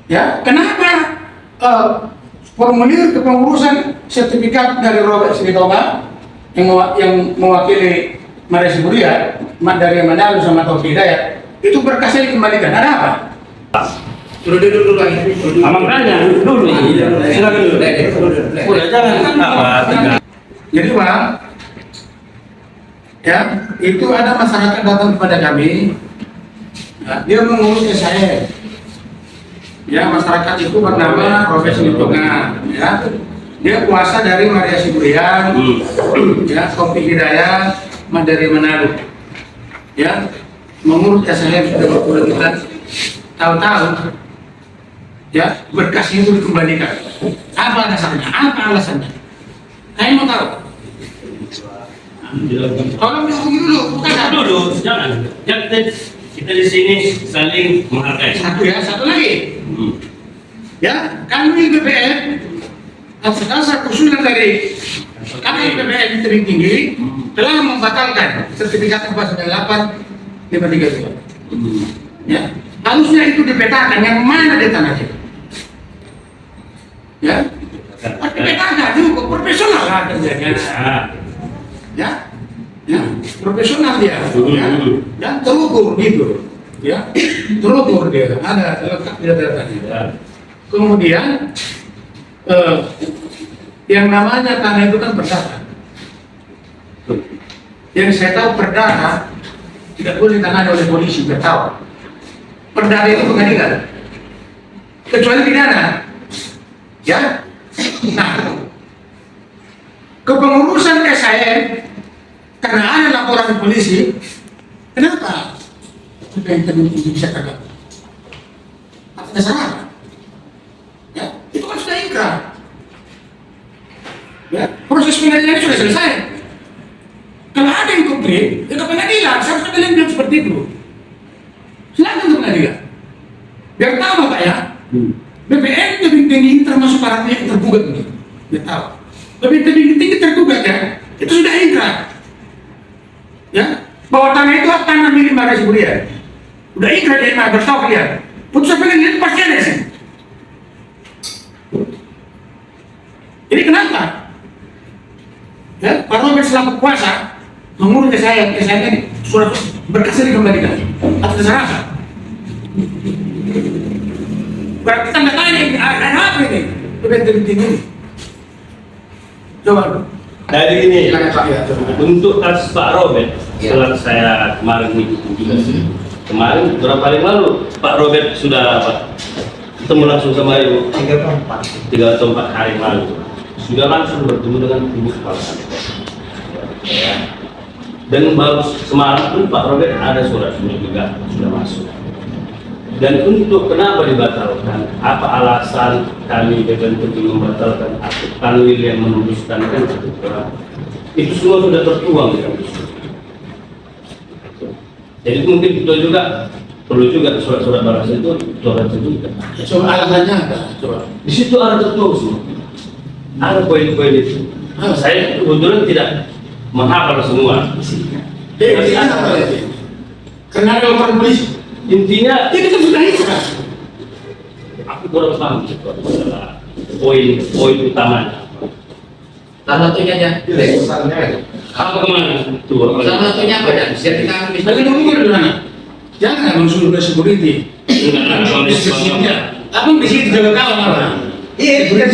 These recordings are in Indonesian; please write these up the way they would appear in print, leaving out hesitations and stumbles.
Ya, kenapa formulir kepengurusan sertifikat dari Robert Sibitonga yang mewakili Maria Siburia, dari Manado sama Taufik Hidayat, itu berkasnya dikembalikan. Ada apa? Dulu lagi. Makanya dulu. Silakan dulu. Udah jangan apa. Jadi Bang, ya itu ada masyarakat datang kepada kami, dia mengurus SHM. Ya, masyarakat itu bernama Robert Sibitonga, ya. Dia kuasa dari Maria Siburia, ya, Taufik Hidayat, dari Manado. Ya, mengurus SHM sudah berbulan-bulan, tahun-tahun. Ya, berkasnya itu dikembalikan. Apa dasarnya? Apa alasannya? Saya mau tahu. Tolong dihubungi dulu, bukan Dulu, jangan. Kita di sini saling menghargai. Satu lagi. Ya, kami BPN atas dasar usulan dari kami BPN yang tertinggi tinggi telah membatalkan sertifikat 498/532. Ya, harusnya itu dipetakan yang mana di tanahnya. Ya, dipetakan juga profesional lah kerjanya. Ya, ya, profesional dia. Ya, terukur gitu. Ya, terukur dia. Ada letak dia datanya. Kemudian yang namanya tanah itu kan perdata. Yang saya tahu perdata tidak boleh ditangani oleh polisi, tidak tahu. Perdata itu pengadilan, kecuali pidana. Ya, nah, kepengurusan SHM karena ada laporan polisi, kenapa? Sudah yang tertinggi bisa kagak? Atas dasar apa? Ya, itu kan sudah ingkrah. Ya, proses pengadilan sudah selesai. Kalau ada yang komplain, ya ke pengadilan. Seharusnya kalian bilang seperti itu. Silakan ke pengadilan. Biar tahu Bapak ya. BPN lebih tinggi termasuk para pihak yang tergugat ini. Biar tahu. Lebih tinggi tergugat ya. Itu sudah ingkrah. Ya, bahwa tanah itu tanah milik Maria Siburia. Udah ingkrah dia mah bertahu kalian. Putusan pengadilan itu pasti ada sih. Jadi kenapa? Ya, Pak Robert selaku kuasa mengurus saya ini surat berkasnya dikembalikan. Atas dasar apa? Berarti tanda tanya ada apa ini? Lebih tinggi. Coba. Jadi ini untuk kasus Pak Robert, setelah saya kemarin mengikuti juga sih. Kemarin beberapa hari lalu Pak Robert sudah ketemu langsung sama Ibu 3 atau 4 hari lalu. Sudah langsung bertemu dengan Ibu Kepala Kantor. Ya. Dan baru semalam pun Pak Robert ada surat juga sudah masuk. Dan untuk kenapa dibatalkan, apa alasan kami BPN membatalkan atau panwil yang menuliskan kan itu semua sudah tertuang di kami. Jadi mungkin itu juga perlu juga surat-surat balas itu surat juga. Coba alasannya apa? Coba. Di situ ada tertuang semua. Ada poin-poin itu. Saya kebetulan tidak menghafal semua. Karena ada laporan polisi. Intinya Ini kan sudah ingkrah. aku kurang paham itu adalah poin utamanya. Salah satunya aja. Apa kemana? Tuh. Salah satunya apa ya? Biar kita bisa. Tapi nunggu di mana? Jangan langsung udah security. Abang di situ jaga kawan apa? Iya, udah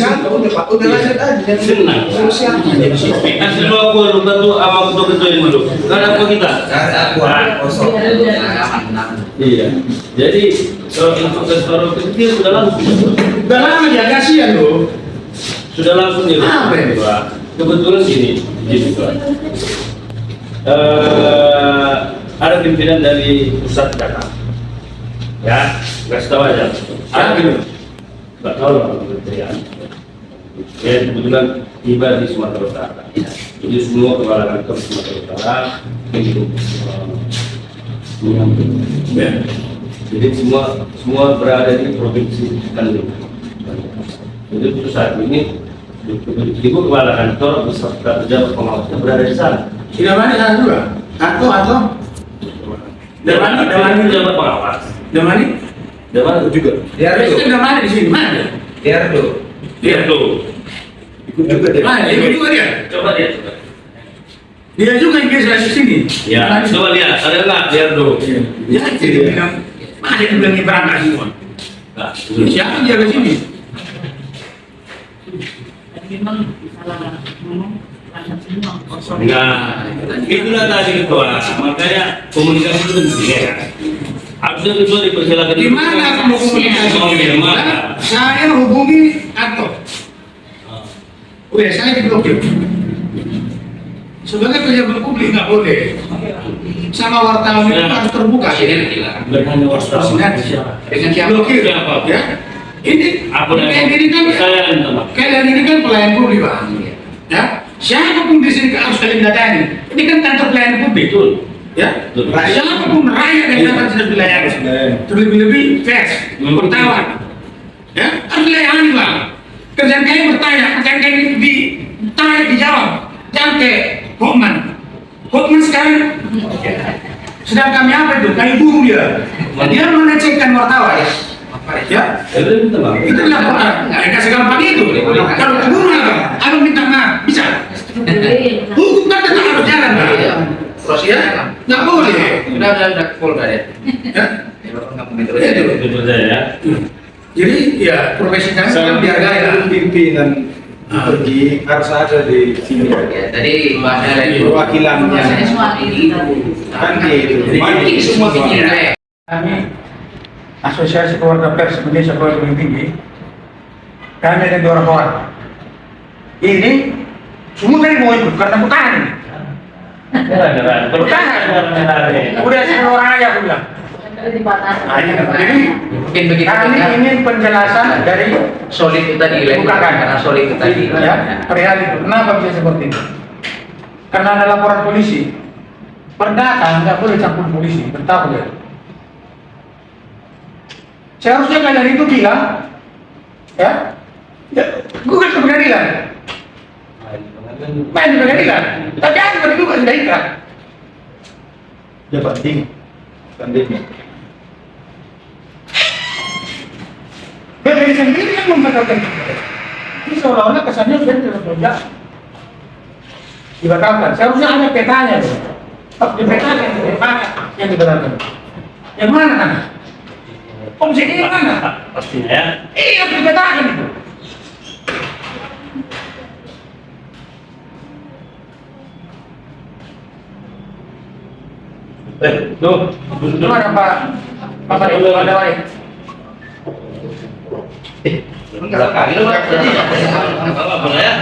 Pak, udah lanjut aja. Senang. Kasih dulu aku lupa tuh sama ketua yang dulu. Karena apa kita? Kosong. Iya. Jadi kalau investor kecil sudah langsung. Udah lama ya, kasihan loh. Sudah langsung ya. Apa ini? Kebetulan gini Pak. Ada pimpinan dari pusat Jakarta. Ya, kasih tahu aja. Ada pimpinan. Nggak tahu lah kementerian. Ya kebetulan tiba di Sumatera Utara. Jadi semua kepala kantor Sumatera Utara itu ya. Jadi semua berada di provinsi Bandung. Jadi untuk saat ini Ibu kepala kantor beserta pejabat pengawasnya berada di sana. Tidak mana sana juga? Atau? Demani pejabat pengawas. Demani? Udah mana juga? Presiden udah mana di sini? Mana? Biar dulu. Lihat tuh. Ikut juga deh. Mana? Ikut juga dia. Coba lihat. Coba. Dia juga yang biasa di sini. Ya, coba lihat. Ada nggak? Lihat tuh. Ya, dia bilang, mana dia bilang ini berangkat semua. Nah, Siapa dia ke sini? Nah, itulah tadi ketua. Makanya komunikasi itu penting ya. Harusnya ketua dipersilakan. Di mana kamu komunikasi? Oh, di mana? Saya hubungi Anto. Udah, saya diblokir. Sebagai pejabat publik nggak boleh. Sama wartawan itu harus terbuka. Presiden bilang. Bukan hanya wartawan. Dengan siapa? Blokir. Siapa? Ya. Ini Apa kalian ini kan saya minta maaf. kalian ini kan pelayan publik, Pak. Ya. Siapapun di sini harus kalian datangi. Ini kan kantor pelayan publik. Betul. Ya. Betul. Siapapun rakyat yang datang sudah dilayani. Terlebih-lebih pers, wartawan. Ya, harus dilayani, Bang. Kerjaan kalian bertanya, kerjaan kalian ditanya, dijawab. Jangan kayak Hotman. Hotman sekarang sedang kami apa itu? Kami bunuh dia. Dia mengecekkan wartawan. Ya, Saya minta maaf. itu laporan. Nggak segampang itu. Kalau bunuh apa? Abang minta maaf, bisa. Hukum kan tetap harus jalan, Pak. Proses Ya, nggak boleh. udah Polda ya. Ya, itu. Betul saya ya. Jadi ya profesi kami kan dihargai lah. Pimpinan pergi harus ada di sini. Ya, tadi bahasnya dari Perwakilannya. bahasanya semua ini. Kan gitu. Ini semua pikiran ya. Kami Asosiasi Keluarga Pers Indonesia Paling Tinggi, kami ada 2 orang. Ini semua tadi mau ikut karena bertahan. Udah 10 orang aja aku bilang. Nah, ini kan. Jadi Mungkin begitu. kami ingin penjelasan dari solid itu tadi Bukan. karena solid itu tadi. ya perihal itu. Kenapa bisa seperti itu? Karena ada laporan polisi. Perdata nggak boleh campur polisi, bertahu ya. Seharusnya kalian itu bilang, ya, gugat ke pengadilan, main di pengadilan. Tapi aku juga sudah ikhlas. Ya penting. Pentingnya. PPD sendiri yang membatalkan. Ini seolah-olah kesannya sudah tidak bekerja. Dibatalkan. Seharusnya ada petanya. Harus dipetakan di mana yang dibatalkan. Yang mana kan? Komisi ini mana? Pastinya ya. Iya, harus dipetakan itu. Tuh. Gimana Pak? Pak ada baik. Berapa kali lu, Pak? Boleh ya?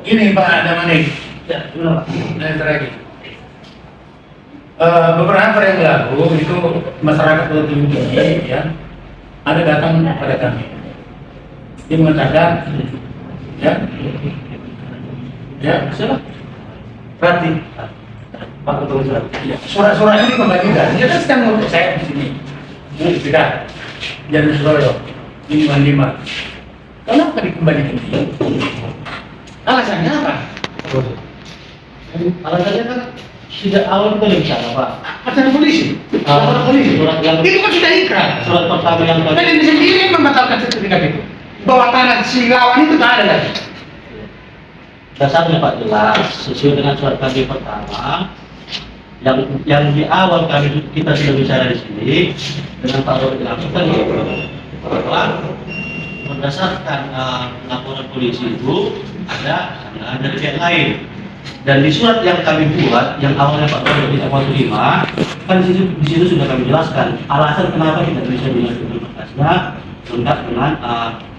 Ini Pak ada manik. Ya, benar. Dan terakhir. Beberapa hari yang lalu itu masyarakat Belitung Tinggi ya ada datang pada kami. Dia mengatakan, ya, siapa? Berarti Pak Ketua Surat. surat-surat ini kembalikan. Dia kan sedang ngurus saya di sini. Tidak, Jalan Surabaya 55. Kenapa dikembalikan dia? Alasannya apa? Alasannya kan sejak awal kita udah bicara, Pak. Alasan polisi. Laporan polisi. Surat yang Itu kan sudah ikrar. surat pertama yang Dan tadi. ini sendiri yang membatalkan sertifikat itu. Bahwa tanah Sililawan itu tak ada lagi. Dasarnya Pak jelas sesuai dengan surat kami pertama yang di awal kita sudah bicara di sini dengan Pak Robert langsung kan gitu. Bahwa berdasarkan laporan polisi itu ada dari pihak lain. Dan di surat yang kami buat, yang awalnya Pak Robert tidak mau terima, kan di situ sudah kami jelaskan alasan kenapa kita bisa mengajukan berkasnya lengkap dengan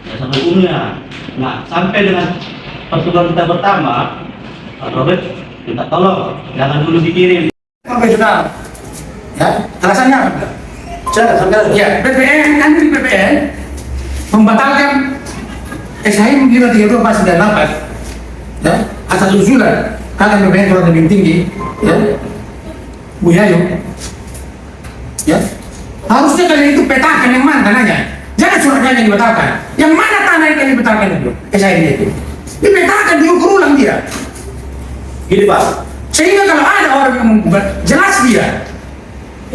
dasar hukumnya. Nah, sampai dengan pertemuan kita pertama, Pak Robert minta tolong jangan dulu dikirim. Profesional. Ya, alasannya apa? Ya, BPN kan di BPN membatalkan SHI mengira 32 ya, atas usulan kalian BPN kalau lebih tinggi, ya, Bu Yayu, ya, harusnya kalian itu petakan yang mana tanahnya, jangan suratnya yang dibatalkan, yang mana tanah yang dibatalkan itu, SHI itu, dipetakan diukur ulang dia, Gini Pak, sehingga kalau ada orang yang menggugat jelas dia.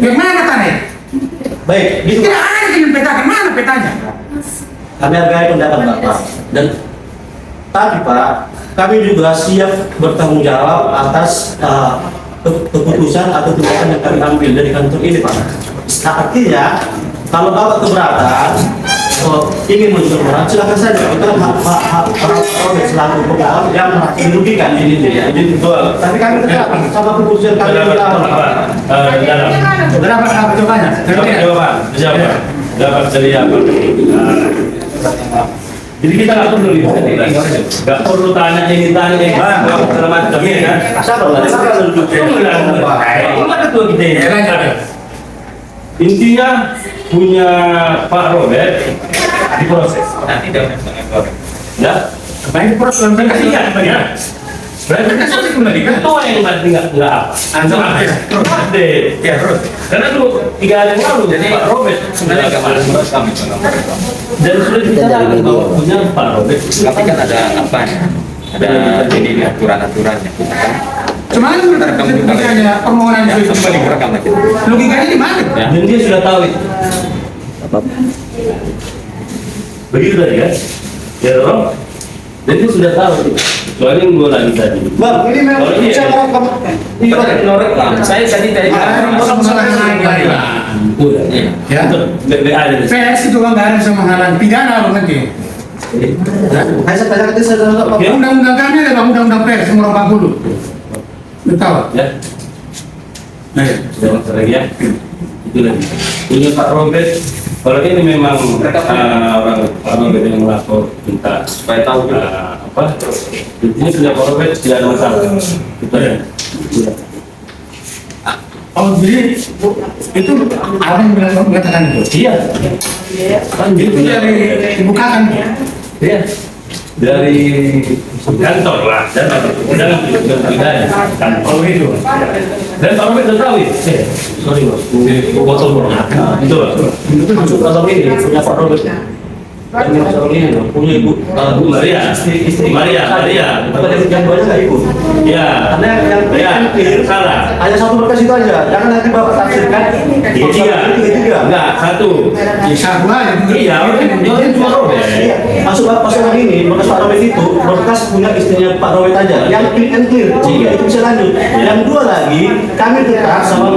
Yang mana tanah? Baik, gitu Tidak Pak. ada yang petakan, mana petanya? Kami hargai pendapat Bapak. Dan tapi Pak, kami juga siap bertanggung jawab atas keputusan atau tindakan yang kami ambil dari kantor ini Pak. Artinya, kalau Bapak keberatan, ingin mencoba, silakan saja. Itu hak selaku pemohon yang dirugikan ini ya. Ini betul. Tapi kami tetap sama keputusan kami di awal. Berapa jawabannya? Jawaban dari apa? Jadi kita nggak perlu nggak perlu tanya ini tanya ini, segala macam ya kan? Ketua kita ini. Intinya punya Pak Robert diproses. Nanti dalam Ya, Baik proses yang kasih ya, ya. Berarti Mereka sudah kembali kan? ketua yang mati nggak apa? Antum update. Update. Ya terus. Karena dulu 3 hari yang lalu jadi Pak Robert sebenarnya kemarin menurut kami dan sudah dibicarakan bahwa punya Pak Robert. tapi kan ada apa ya? Ada ini aturan-aturannya kita kan. Cuman logikanya permohonan itu Kembali merekam lagi. logikanya di mana? Ya. Dan dia sudah tahu itu. Begitu tadi kan? Ya dong. Dan dia sudah tahu. Soalnya yang gue lagi tadi. Bang, ini memang Kalau bisa iya. merekam. Merekam. Saya tadi Ya. BBA ada di sini. PS itu kan nggak ada bisa menghalangi pidana loh nanti. Saya tanya ke saya dulu, Pak. Oke. Undang-undang kami ada Bang, undang-undang PS nomor 40. Betul. Ya. Nah, ya. Sudah masuk lagi ya. Itu lagi. Punya Pak Robert. Kalau ini memang orang Pak Robert yang melapor minta supaya tahu juga. apa? Intinya punya Pak Robert tidak ada masalah. Itu ya. Oh jadi itu apa yang mengatakan itu? Iya. Kan Itu dari dibukakan. Iya. Dari kantor lah, dan tidak kantor itu. Dan Pak Robert sudah tahu itu. Sorry bos, botol bos. Itu Masuk kantor ini punya Pak Robert. Dan kantor ini punya Ibu Bu Maria, istri Maria. Bukan yang banyak nggak ikut. Ya, Karena yang clear salah. hanya satu berkas itu aja. Jangan nanti Bapak tafsirkan. Tiga. Enggak, satu. Ya satu aja. Iya, itu Pak Robert. Iya, masuk orang ini, berkas Pak Robert itu, berkas punya istrinya Pak Robert aja, yang clean and clear, sehingga itu bisa lanjut. Yang dua lagi, kami tetap sama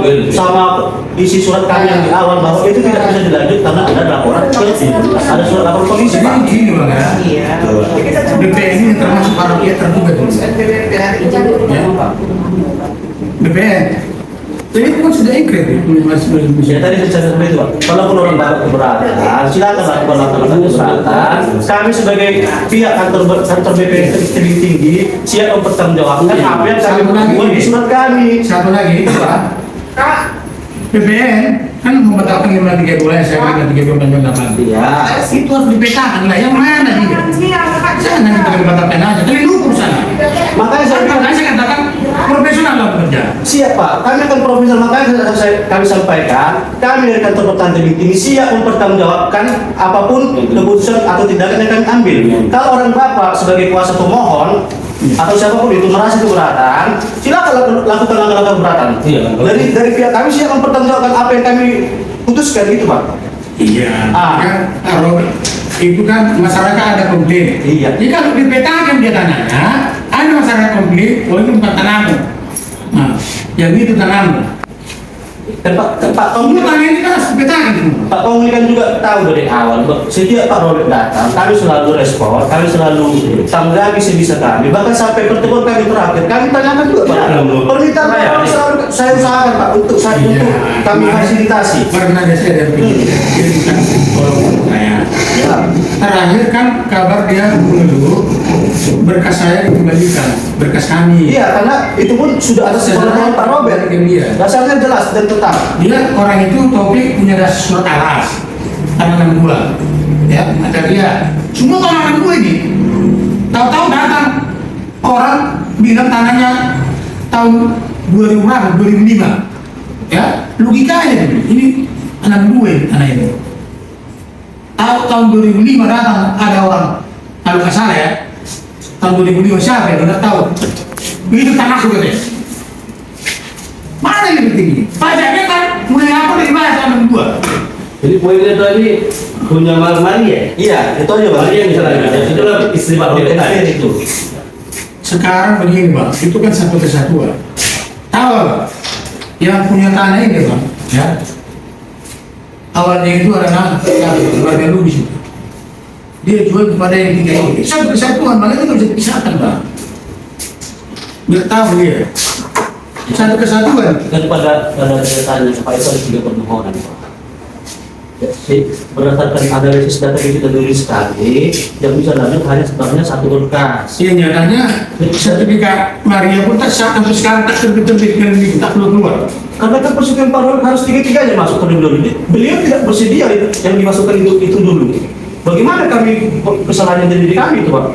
isi surat kami yang di awal bahwa itu tidak bisa dilanjut karena ada laporan polisi, ada surat laporan polisi. Jadi Pak. gini bang ya. BPN ini termasuk parodia terduga dulu. Ya. BPN. Jadi itu kan sudah ingkrit Ya tadi saya seperti itu Pak. Walaupun orang baru keberatan, silakan lakukan langkah-langkah keberatan. Kami sebagai pihak kantor BPN tertinggi tinggi siap mempertanggungjawabkan apa yang kami buat di surat kami. Satu lagi Pak. BPN kan membatalkan 532 yang saya bilang 532 Iya. itu harus dipetakan lah yang mana dia. Jangan kita dibatalkan aja, tapi ukur sana. Makanya saya bilang Makanya saya katakan profesional lah bekerja. siap Pak, kami akan profesional. Makanya kami sampaikan, kami dari kantor pertanian ini siap mempertanggungjawabkan apapun keputusan atau tindakan yang kami ambil. Kalau orang Bapak sebagai kuasa pemohon atau siapapun itu merasa keberatan, silakan lakukan langkah-langkah keberatan. Iya. Dari pihak kami siap mempertanggungjawabkan apa yang kami putuskan gitu Pak. Iya. Ah. Kan kalau itu kan masyarakat ada komplain. Iya. Jadi kalau dipetakan dia tanahnya, ada masyarakat komplain, oh itu bukan tanahmu. Nah, yang itu tanahmu. Dan Pak Kamu tanah ini kan harus dipetakan semua. Pak Pongli kan juga tahu dari awal, setiap Pak Robert datang, kami selalu respon, kami selalu tanggapi sebisa kami. Bahkan sampai pertemuan kami terakhir, kami tanyakan juga Pak. Permintaan Pak Robert selalu saya usahakan Pak untuk kami fasilitasi. Pernah ada saya dari ini bukan kalau saya. Ya. Terakhir kan kabar dia mengeluh berkas saya dikembalikan, berkas kami. Iya, karena itu pun sudah ada sepengetahuan Pak Robert. Iya. Dasarnya jelas dan tetap. Dia orang itu Taufik punya dasar surat alas tanah 62 ya ada dia semua tanah 62 ini tahu-tahu datang orang bilang tanahnya tahun 2005 ya logikanya ini tanah 62 tanah ini tahu tahun 2005 datang ada orang kalau nggak salah ya tahun 2005 siapa ya nggak tahu itu tanahku katanya. Mana yang penting ini? Pajaknya kan mulai apa dari mana sama gua? Jadi poinnya tadi punya Mari ya? Iya, itu aja Bang. Mari yang misalnya, itu lah istri Pak Robert tadi itu. Sekarang begini bang, itu kan satu kesatuan. Tahu Bang? Yang punya tanah ini bang, ya. Awalnya itu adalah keluarga lu di situ. Dia jual kepada yang tiga ini. Satu kesatuan, makanya itu bisa dipisahkan bang. Biar tahu dia. Satu kesatuan. Kan pada kenyataannya Pak itu ada 3 permohonan Pak. Ya, berdasarkan analisis data yang kita tulis tadi, yang bisa lanjut hanya sebenarnya 1 berkas. Iya nyatanya sertifikat Maria pun tak sah sampai sekarang tak terbit dan tak keluar. Karena kan persetujuan Pak Robert harus 3-3-nya masuk ke dulu. Beliau tidak bersedia yang dimasukkan itu dulu. Bagaimana kami kesalahannya jadi di kami itu Pak?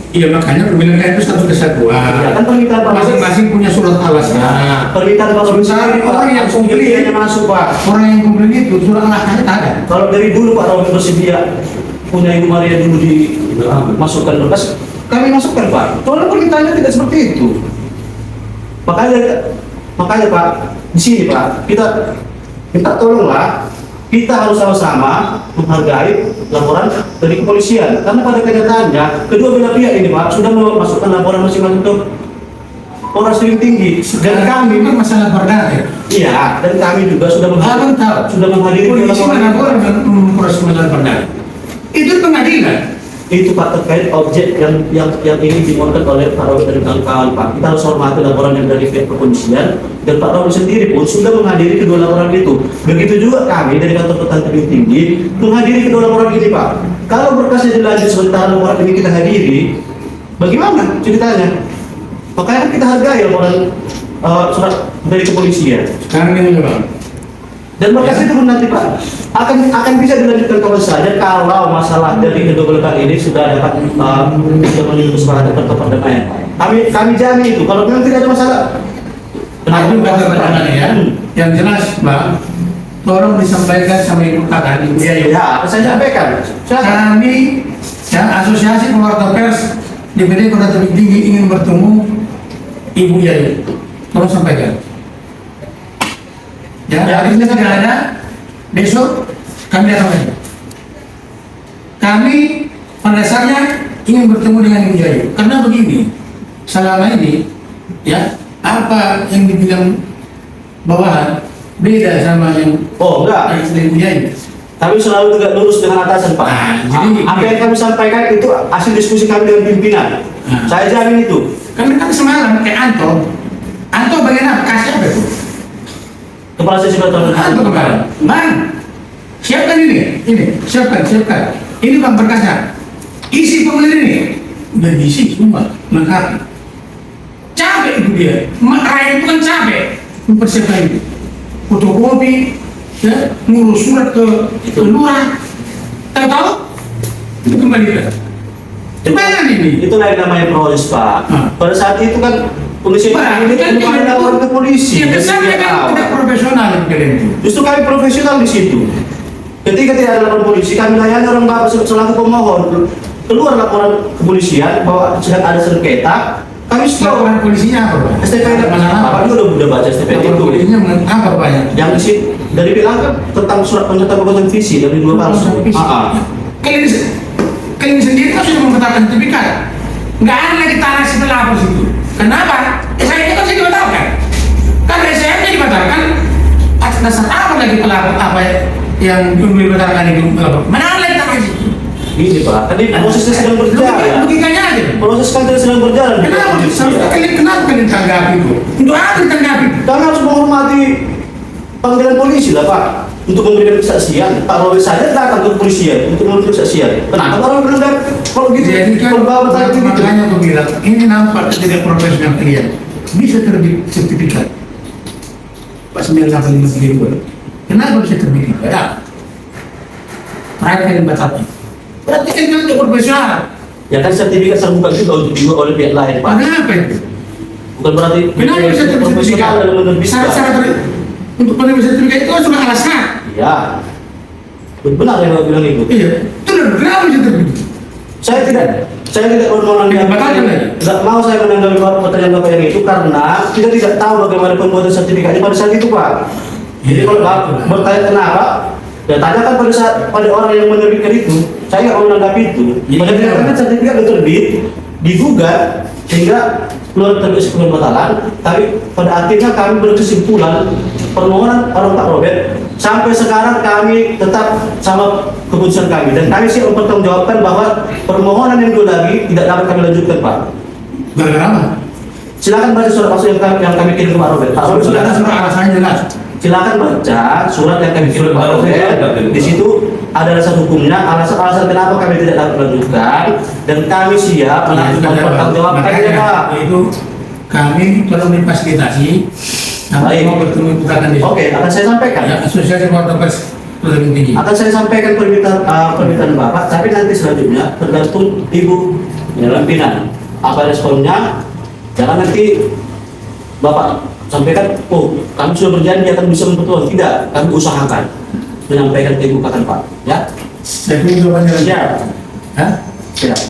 Iya makanya aku bilang itu satu kesatuan. Ya kan permintaan Pak Robert. Masing-masing punya surat alasan. Permintaan Pak Robert Sementara orang yang komplit hanya masuk Pak. Orang yang komplit itu surat alasannya tak ada. Kalau dari dulu Pak Robert bersedia punya Ibu Maria dulu dimasukkan berkas, kami masukkan Pak. Soalnya permintaannya tidak seperti itu. Makanya Pak, di sini Pak, kita minta tolonglah, kita harus sama-sama menghargai laporan dari kepolisian. Karena pada kenyataannya, kedua belah pihak ini Pak sudah memasukkan laporan masing-masing ke Polres Tebing Tinggi. Dan kami Itu masalah perdana ya. iya, dan kami juga sudah Abang tahu. menghadiri Polisi laporan melakukan proses masalah perdana. Itu pengadilan. itu Pak terkait objek yang ini dimohonkan oleh Pak Robert dan kawan-kawan Pak. Kita harus hormati laporan yang dari pihak kepolisian dan Pak Robert sendiri pun sudah menghadiri kedua laporan itu. Begitu juga kami dari kantor Petani Tebing Tinggi menghadiri kedua laporan ini Pak. Kalau berkasnya dilanjut sementara laporan ini kita hadiri, bagaimana ceritanya? Makanya kita hargai laporan surat dari kepolisian. Sekarang ini bang. Dan berkas itu pun nanti Pak akan bisa dilanjutkan kapan saja kalau masalah dari kedua belah pihak ini sudah dapat sudah menuju kesepakatan atau perdamaian. Kami jamin itu kalau memang tidak ada masalah. Aku kata pertanyaannya ya. Yang jelas bang, tolong disampaikan sama ibu kakak ibu ya. Ya, saya sampaikan. Kami ya asosiasi keluarga pers DPD Kota Tebing Tinggi ingin bertemu Ibu Yayu. Tolong sampaikan. Ya, hari ini tidak ada. Besok kami datang lagi. Kami pada dasarnya ingin bertemu dengan Ibu Yayu. Karena begini, selama ini ya apa yang dibilang bawahan beda sama yang Enggak. Ibu Yayu. Kami selalu tegak lurus dengan atasan Pak. Jadi Apa yang kami sampaikan itu hasil diskusi kami dengan pimpinan. Saya jamin itu. Kami kan semalam kayak Anto bagian apa? Kasih apa itu? Kepala Seksi Pertahanan. Anto kemarin, Bang, siapkan ini, siapkan. Ini bang berkasnya. Isi pembelian ini, udah diisi semua, lengkap. Capek itu dia, rakyat itu kan capek mempersiapkan itu. Fotokopi, ya, ngurus surat ke lurah. Tahu? Itu kembalikan. Gimana ini? Itu lain namanya proses Pak. Pada saat itu kan polisi Pak, ini kan bukan laporan ke polisi. Iya, kesannya Jadi, kan tidak profesional kalian itu. Justru kami profesional di situ. Ketika tidak ada laporan polisi, kami layani orang bapak selaku pemohon. Keluar laporan kepolisian bahwa sedang ada sengketa, kami stop. Laporan polisinya apa Pak? STP masalah Bapak juga udah baca STP Laporan itu. polisinya apa Pak ya? Yang isi dari bilang kan tentang surat pernyataan keputusan visi dari 2 palsu. Kalian sendiri kan sudah membatalkan sertifikat. Nggak ada lagi tanah setelah apa situ. Kenapa? Saya itu kan saya dibatalkan. Kan SCM-nya dibatalkan. Atas dasar apa lagi pelapor apa yang dibatalkan itu pelapor? Mana ada lagi tanah situ? Ini Pak, tadi prosesnya sedang berjalan. Logikanya aja. Proses kan sedang berjalan. Kenapa kalian tanggapi itu? Untuk apa ditanggapi? Kami harus menghormati panggilan polisi lah Pak untuk memberikan kesaksian. Pak Robert saja datang ke kepolisian untuk memberikan kesaksian. Kenapa Pak Robert belum datang? Kalau gitu, Jadi kan makanya aku bilang ini nampak tidak profesional kalian. Bisa terbit sertifikat. Pak 985 kenapa bisa terbit? Ya. Mereka yang batalkan. Berarti kan tidak profesional. Ya kan sertifikat terbuka juga untuk dibuat oleh pihak lain Pak. Kenapa itu? Bukan berarti Kenapa bisa terbit profesional sertifikat? dalam menerbitkan. Syarat-syarat untuk penerbit sertifikat itu kan cuma alasan. Iya. Benar yang Bapak bilang itu. Iya. Itu kenapa bisa terbit? Saya tidak mau menanggapi. Batalkan lagi? Tidak mau saya menanggapi pertanyaan Bapak yang itu karena kita tidak tahu bagaimana pembuatan sertifikatnya pada saat itu Pak. Jadi kalau Bapak bertanya kenapa, ya tanyakan pada orang yang menerbitkan itu. Saya nggak menanggapi itu. Iya. Pada kan sertifikat itu terbit, digugat sehingga keluar terbit sebelum batalan. Tapi pada akhirnya kami berkesimpulan permohonan orang Pak Robert sampai sekarang kami tetap sama keputusan kami dan kami siap mempertanggungjawabkan bahwa permohonan yang dua lagi tidak dapat kami lanjutkan, Pak. Gara-gara apa? Silakan baca surat maksud yang kami kirim ke Pak Robert. Pak Robert Sudah ada silakan. surat alasannya jelas. Silakan baca surat yang kami kirim ke Pak Robert. Di situ ada alasan hukumnya, alasan kenapa kami tidak dapat melanjutkan, dan kami siap mempertanggungjawabkannya, Pak. Itu kami perlu difasilitasi. Kami Baik. mau bertemu bukan di Oke, akan saya sampaikan. ya, asosiasi portopers paling tinggi. Akan saya sampaikan permintaan Bapak, tapi nanti selanjutnya tergantung Ibu pimpinan. Apa responnya? Jangan nanti Bapak sampaikan, oh kami sudah berjanji akan bisa mempertuan. Tidak, kami usahakan menyampaikan ke Ibu Pak, ya. Saya tunggu jawabannya. Siap. Hah? Siap.